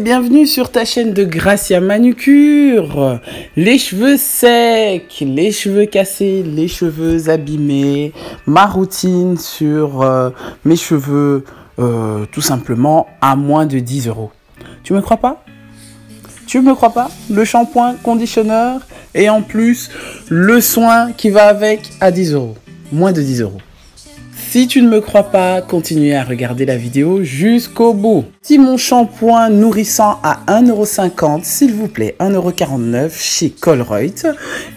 bienvenue sur ta chaîne de Gracia Manucure. Les cheveux secs, les cheveux cassés, les cheveux abîmés, ma routine sur mes cheveux tout simplement à moins de 10 €. Tu me crois pas? Tu me crois pas? Le shampoing, conditionneur et en plus le soin qui va avec à 10 €. Moins de 10 €. Si tu ne me crois pas, continue à regarder la vidéo jusqu'au bout. Si mon shampoing nourrissant à 1,50 €, s'il vous plaît, 1,49 € chez Colruyt.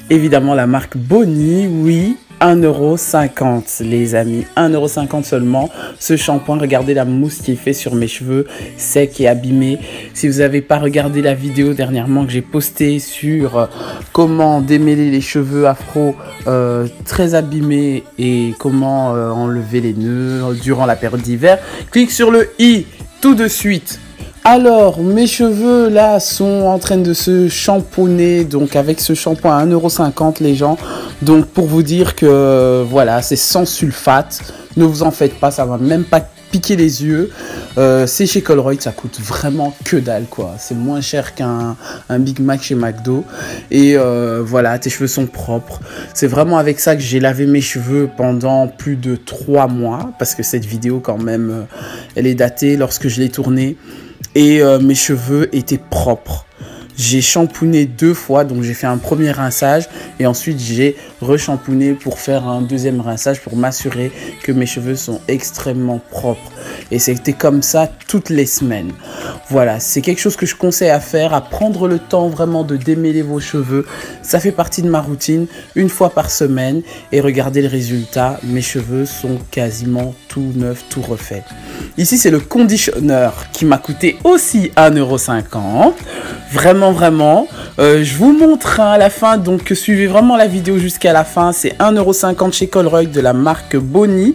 Évidemment la marque Bonnie, oui. 1,50 € les amis, 1,50 € seulement. Ce shampoing, regardez la mousse qu'il fait sur mes cheveux secs et abîmés. Si vous n'avez pas regardé la vidéo dernièrement que j'ai postée sur comment démêler les cheveux afro très abîmés et comment enlever les nœuds durant la période d'hiver, clique sur le i tout de suite. Alors, mes cheveux là sont en train de se shampoiner, donc avec ce shampoing à 1,50 € les gens. Donc pour vous dire que voilà, c'est sans sulfate, ne vous en faites pas, ça va même pas piquer les yeux. C'est chez Colruyt, ça coûte vraiment que dalle quoi. C'est moins cher qu'un Big Mac chez McDo. Et voilà, tes cheveux sont propres. C'est vraiment avec ça que j'ai lavé mes cheveux pendant plus de 3 mois. Parce que cette vidéo quand même, elle est datée lorsque je l'ai tournée. Et mes cheveux étaient propres. J'ai shampooné 2 fois, donc j'ai fait un premier rinçage et ensuite j'ai re-shampooné pour faire un deuxième rinçage pour m'assurer que mes cheveux sont extrêmement propres. Et c'était comme ça toutes les semaines. Voilà, c'est quelque chose que je conseille à faire, à prendre le temps vraiment de démêler vos cheveux. Ça fait partie de ma routine, une fois par semaine. Et regardez le résultat, mes cheveux sont quasiment tout neufs, tout refaits. Ici, c'est le conditionneur qui m'a coûté aussi 1,50 €. Vraiment. Je vous montre à la fin, donc suivez vraiment la vidéo jusqu'à la fin. C'est 1,50 € chez Colruyt de la marque Bonnie.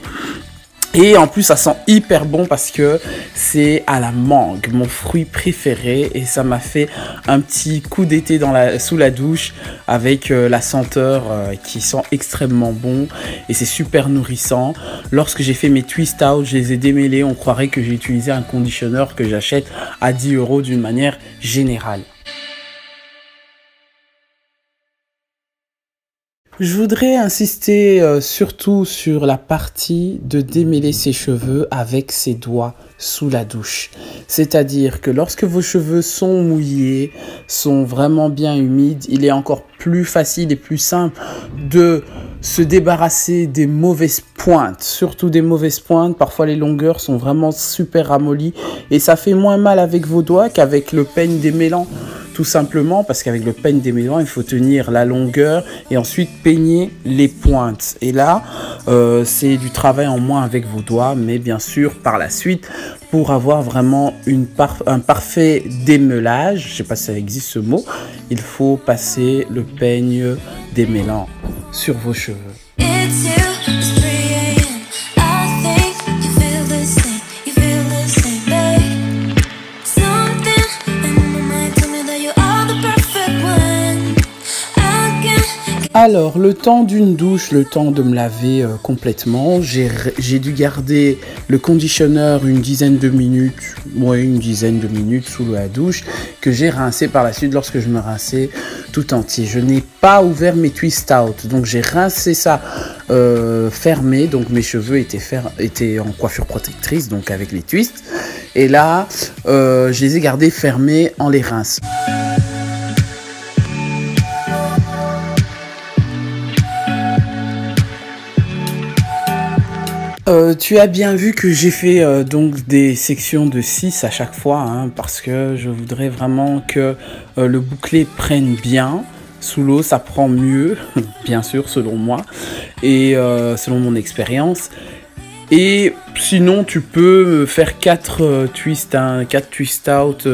Et en plus, ça sent hyper bon parce que c'est à la mangue, mon fruit préféré. Et ça m'a fait un petit coup d'été sous la douche avec la senteur qui sent extrêmement bon. Et c'est super nourrissant. Lorsque j'ai fait mes twist out, je les ai démêlés. On croirait que j'ai utilisé un conditionneur que j'achète à 10 € d'une manière générale. Je voudrais insister surtout sur la partie de démêler ses cheveux avec ses doigts sous la douche. C'est-à-dire que lorsque vos cheveux sont mouillés, sont vraiment bien humides, il est encore plus facile et plus simple de se débarrasser des mauvaises pointes, surtout des mauvaises pointes. Parfois les longueurs sont vraiment super ramollies et ça fait moins mal avec vos doigts qu'avec le peigne démêlant. Tout simplement parce qu'avec le peigne démêlant, il faut tenir la longueur et ensuite peigner les pointes. Et là, c'est du travail en moins avec vos doigts, mais bien sûr, par la suite, pour avoir vraiment un parfait démêlage, je ne sais pas si ça existe ce mot, il faut passer le peigne démêlant sur vos cheveux. Alors, le temps d'une douche, le temps de me laver complètement, j'ai dû garder le conditionneur une dizaine de minutes sous la douche, que j'ai rincé par la suite lorsque je me rinçais tout entier. Je n'ai pas ouvert mes twist out, donc j'ai rincé ça fermé, donc mes cheveux étaient en coiffure protectrice, donc avec les twists. Et là, je les ai gardés fermés en les rinçant. Tu as bien vu que j'ai fait donc des sections de 6 à chaque fois, hein, parce que je voudrais vraiment que le bouclé prenne bien. Sous l'eau, ça prend mieux, bien sûr, selon moi, et selon mon expérience. Et sinon, tu peux faire 4 twists, hein, 4 twist out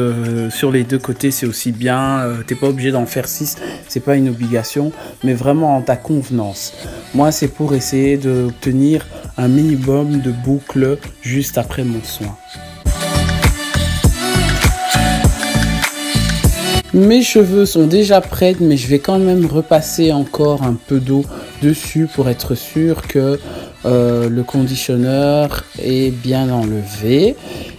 sur les deux côtés, c'est aussi bien. T'es pas obligé d'en faire 6, c'est pas une obligation, mais vraiment en ta convenance. Moi, c'est pour essayer d'obtenir un minimum de boucles juste après mon soin. Mes cheveux sont déjà prêts, mais je vais quand même repasser encore un peu d'eau dessus pour être sûr que le conditionneur est bien enlevé.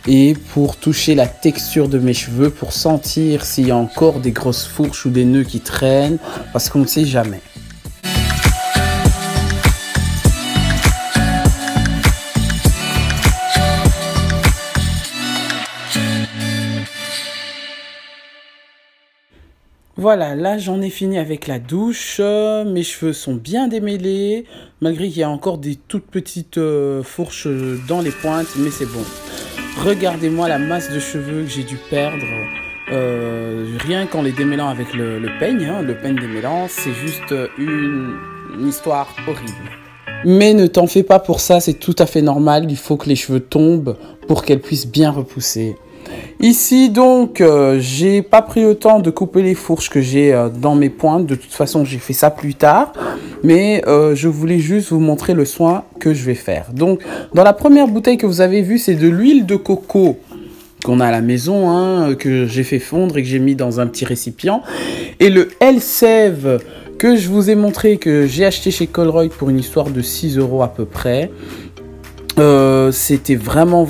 Et pour toucher la texture de mes cheveux, pour sentir s'il y a encore des grosses fourches ou des nœuds qui traînent, parce qu'on ne sait jamais. Voilà, là j'en ai fini avec la douche, mes cheveux sont bien démêlés, malgré qu'il y a encore des toutes petites fourches dans les pointes, mais c'est bon. Regardez-moi la masse de cheveux que j'ai dû perdre, rien qu'en les démêlant avec le peigne, hein, le peigne démêlant, c'est juste une histoire horrible. Mais ne t'en fais pas pour ça, c'est tout à fait normal, il faut que les cheveux tombent pour qu'elles puissent bien repousser. Ici donc, j'ai pas pris le temps de couper les fourches que j'ai dans mes pointes. De toute façon, j'ai fait ça plus tard. Mais je voulais juste vous montrer le soin que je vais faire. Donc, dans la première bouteille que vous avez vue, c'est de l'huile de coco qu'on a à la maison, hein, que j'ai fait fondre et que j'ai mis dans un petit récipient. Et le Elseve que je vous ai montré, que j'ai acheté chez Colruyt pour une histoire de 6 € à peu près. C'était vraiment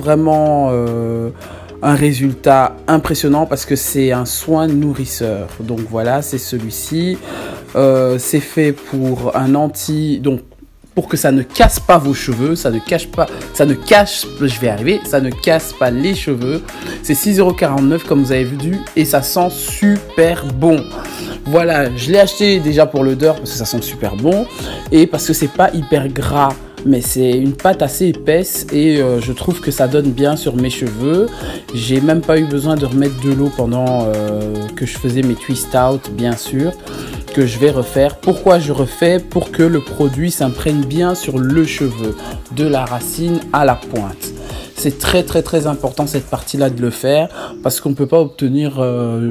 un résultat impressionnant parce que c'est un soin nourrisseur. Donc voilà, c'est celui-ci. C'est fait pour un donc pour que ça ne casse pas vos cheveux, ça ne casse pas les cheveux. C'est 6,49 € comme vous avez vu et ça sent super bon. Voilà, je l'ai acheté déjà pour l'odeur parce que ça sent super bon et parce que c'est pas hyper gras. Mais c'est une pâte assez épaisse et je trouve que ça donne bien sur mes cheveux. J'ai même pas eu besoin de remettre de l'eau pendant que je faisais mes twist out, bien sûr, que je vais refaire. Pourquoi je refais? Pour que le produit s'imprègne bien sur le cheveu, de la racine à la pointe. C'est très important cette partie-là de le faire parce qu'on ne peut pas obtenir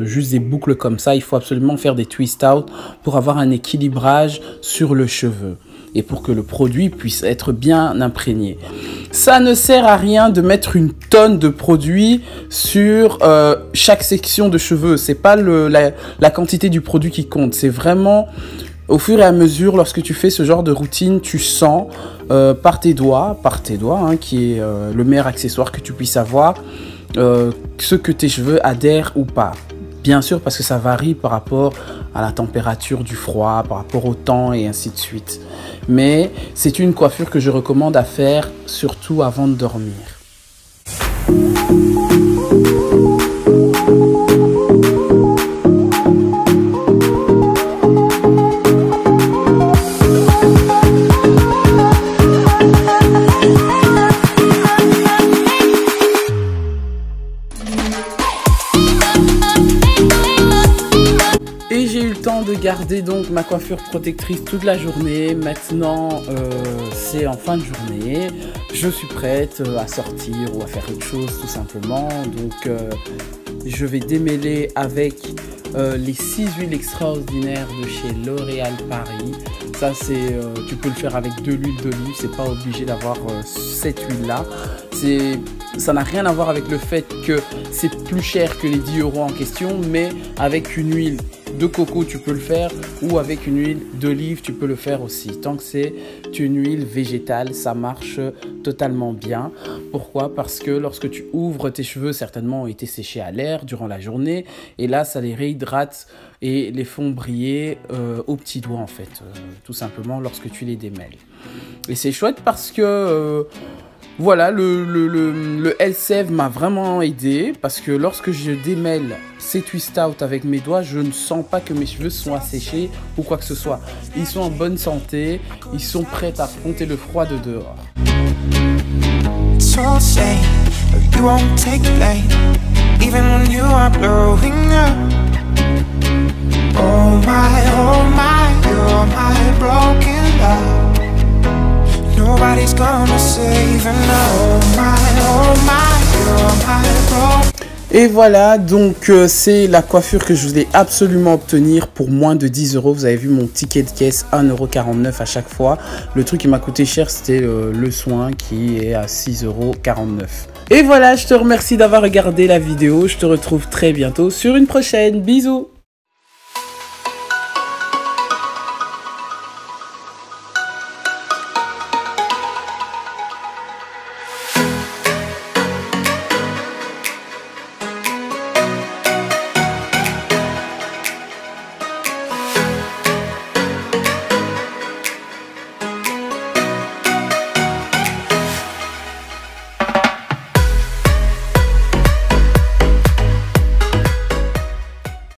juste des boucles comme ça. Il faut absolument faire des twist out pour avoir un équilibrage sur le cheveu et pour que le produit puisse être bien imprégné. Ça ne sert à rien de mettre une tonne de produit sur chaque section de cheveux. C'est pas la quantité du produit qui compte. C'est vraiment au fur et à mesure, lorsque tu fais ce genre de routine, tu sens par tes doigts, hein, qui est le meilleur accessoire que tu puisses avoir, ce que tes cheveux adhèrent ou pas. Bien sûr, parce que ça varie par rapport à la température du froid, par rapport au temps et ainsi de suite. Mais c'est une coiffure que je recommande à faire, surtout avant de dormir. De garder donc ma coiffure protectrice toute la journée. Maintenant c'est en fin de journée, je suis prête à sortir ou à faire autre chose tout simplement. Donc je vais démêler avec les 6 huiles extraordinaires de chez L'Oréal Paris. Ça c'est tu peux le faire avec de l'huile d'olive, c'est pas obligé d'avoir cette huile là. Ça n'a rien à voir avec le fait que c'est plus cher que les 10 € en question, mais avec une huile de coco tu peux le faire ou avec une huile d'olive tu peux le faire aussi. Tant que c'est une huile végétale, ça marche totalement bien. Pourquoi? Parce que lorsque tu ouvres tes cheveux, certainement ont été séchés à l'air durant la journée et là ça les réhydrate et les font briller aux petits doigts en fait, tout simplement lorsque tu les démêles. Et c'est chouette parce que voilà, le Elseve m'a vraiment aidé parce que lorsque je démêle ces twist out avec mes doigts, je ne sens pas que mes cheveux sont asséchés ou quoi que ce soit. Ils sont en bonne santé, ils sont prêts à affronter le froid de dehors. Nobody's gonna save et voilà, donc c'est la coiffure que je voulais absolument obtenir pour moins de 10 €. Vous avez vu mon ticket de caisse, 1,49 € à chaque fois. Le truc qui m'a coûté cher, c'était le soin qui est à 6,49 €. Et voilà, je te remercie d'avoir regardé la vidéo. Je te retrouve très bientôt sur une prochaine. Bisous!